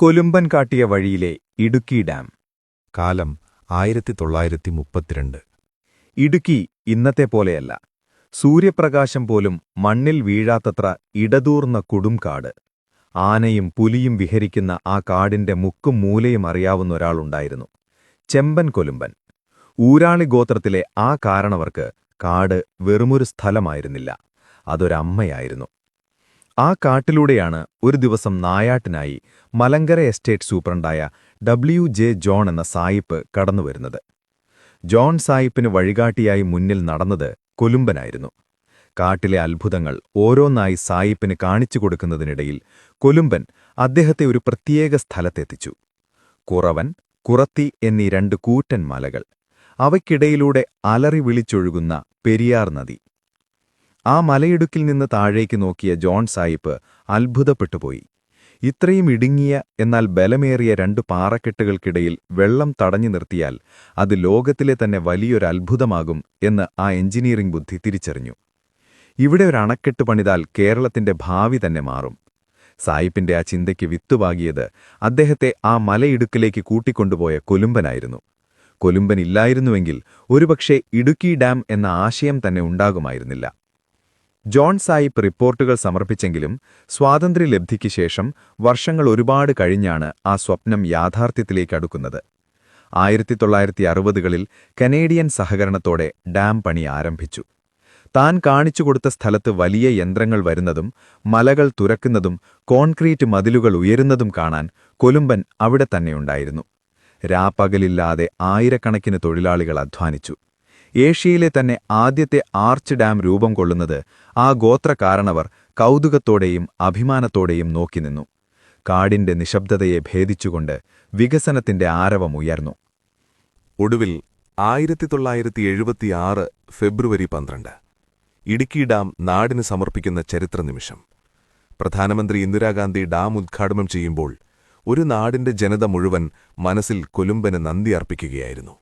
കൊലുമ്പൻ കാട്ടിയ വഴിയിലെ ഇടുക്കി ഡാം. കാലം 1932. ഇടുക്കി ഇന്നത്തെപ്പോലെയല്ല. സൂര്യപ്രകാശം പോലും മണ്ണിൽ വീഴാത്തത്ര ഇടതൂർന്ന കൊടുംകാട്. ആനയും പുലിയും വിഹരിക്കുന്ന ആ കാടിന്റെ മുക്കും മൂലയും അറിയാവുന്ന ഒരാളുണ്ടായിരുന്നു. ചെമ്പൻ കൊലുമ്പൻ. ഊരാളി ഗോത്രത്തിലെ ആ കാരണവർക്ക് കാട് വെറുമൊരു സ്ഥലമായിരുന്നില്ല, അതൊരമ്മയായിരുന്നു. ആ കാട്ടിലൂടെയാണ് ഒരു ദിവസം നായാട്ടിനായി മലങ്കര എസ്റ്റേറ്റ് സൂപ്രണ്ടായ W.J. ജോൺ എന്ന സായിപ്പ് കടന്നുവരുന്നത്. ജോൺ സായിപ്പിന് വഴികാട്ടിയായി മുന്നിൽ നടന്നത് കൊലുമ്പനായിരുന്നു. കാട്ടിലെ അത്ഭുതങ്ങൾ ഓരോന്നായി സായിപ്പിന് കാണിച്ചു കൊടുക്കുന്നതിനിടയിൽ കൊലുമ്പൻ അദ്ദേഹത്തെ ഒരു പ്രത്യേക സ്ഥലത്തെത്തിച്ചു. കുറവൻ, കുറത്തി എന്നീ രണ്ട് കൂറ്റൻ മലകൾ. അവയ്ക്കിടയിലൂടെ അലറി വിളിച്ചൊഴുകുന്ന പെരിയാർ നദി. ആ മലയിടുക്കിൽ നിന്ന് താഴേക്ക് നോക്കിയ ജോൺ സായിപ്പ് അത്ഭുതപ്പെട്ടുപോയി. ഇത്രയും ഇടുങ്ങിയ എന്നാൽ ബലമേറിയ രണ്ട് പാറക്കെട്ടുകൾക്കിടയിൽ വെള്ളം തടഞ്ഞു നിർത്തിയാൽ അത് ലോകത്തിലെ തന്നെ വലിയൊരു അത്ഭുതമാകും എന്ന് ആ എഞ്ചിനീയറിംഗ് ബുദ്ധി തിരിച്ചറിഞ്ഞു. ഇവിടെ ഒരു അണക്കെട്ട് പണിതാൽ കേരളത്തിന്റെ ഭാവി തന്നെ മാറും. സായിപ്പിന്റെ ആ ചിന്തയ്ക്ക് വിത്തുപാകിയത് അദ്ദേഹത്തെ ആ മലയിടുക്കിലേക്ക് കൂട്ടിക്കൊണ്ടുപോയ കൊലുമ്പനായിരുന്നു. കൊലുമ്പനില്ലായിരുന്നുവെങ്കിൽ ഒരുപക്ഷെ ഇടുക്കി ഡാം എന്ന ആശയം തന്നെ ഉണ്ടാകുമായിരുന്നില്ല. ജോൺ സായിപ്പ് റിപ്പോർട്ടുകൾ സമർപ്പിച്ചെങ്കിലും സ്വാതന്ത്ര്യലബ്ധിക്ക് ശേഷം വർഷങ്ങൾ ഒരുപാട് കഴിഞ്ഞാണ് ആ സ്വപ്നം യാഥാർത്ഥ്യത്തിലേക്കടുക്കുന്നത്. 1960കളിൽ കനേഡിയൻ സഹകരണത്തോടെ ഡാം പണി ആരംഭിച്ചു. താൻ കാണിച്ചുകൊടുത്ത സ്ഥലത്ത് വലിയ യന്ത്രങ്ങൾ വരുന്നതും മലകൾ തുരക്കുന്നതും കോൺക്രീറ്റ് മതിലുകൾ ഉയരുന്നതും കാണാൻ കൊലുമ്പൻ അവിടെ തന്നെയുണ്ടായിരുന്നു. രാപ്പകലില്ലാതെ ആയിരക്കണക്കിന് തൊഴിലാളികൾ അധ്വാനിച്ചു. ഏഷ്യയിലെ തന്നെ ആദ്യത്തെ ആർച്ച് ഡാം രൂപം കൊള്ളുന്നത് ആ ഗോത്രകാരണവർ കൗതുകത്തോടെയും അഭിമാനത്തോടെയും നോക്കിനിന്നു. കാടിന്റെ നിശബ്ദതയെ ഭേദിച്ചുകൊണ്ട് വികസനത്തിന്റെ ആരവമുയർന്നു. ഒടുവിൽ 1976 ഫെബ്രുവരി 12 ഇടുക്കി ഡാം നാടിന് സമർപ്പിക്കുന്ന ചരിത്രനിമിഷം. പ്രധാനമന്ത്രി ഇന്ദിരാഗാന്ധി ഡാം ഉദ്ഘാടനം ചെയ്യുമ്പോൾ ഒരു നാടിന്റെ ജനത മുഴുവൻ മനസ്സിൽ കൊലുമ്പന് നന്ദി അർപ്പിക്കുകയായിരുന്നു.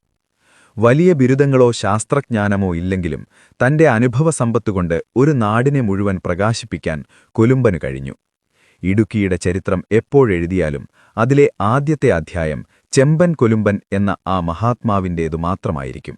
വലിയ ബിരുദങ്ങളോ ശാസ്ത്രജ്ഞാനമോ ഇല്ലെങ്കിലും തന്റെ അനുഭവസമ്പത്തുകൊണ്ട് ഒരു നാടിനെ മുഴുവൻ പ്രകാശിപ്പിക്കാൻ കൊലുമ്പന് കഴിഞ്ഞു. ഇടുക്കിയുടെ ചരിത്രം എപ്പോഴെഴുതിയാലും അതിലെ ആദ്യത്തെ അധ്യായം ചെമ്പൻ കൊലുമ്പൻ എന്ന ആ മഹാത്മാവിന്റേതു മാത്രമായിരിക്കും.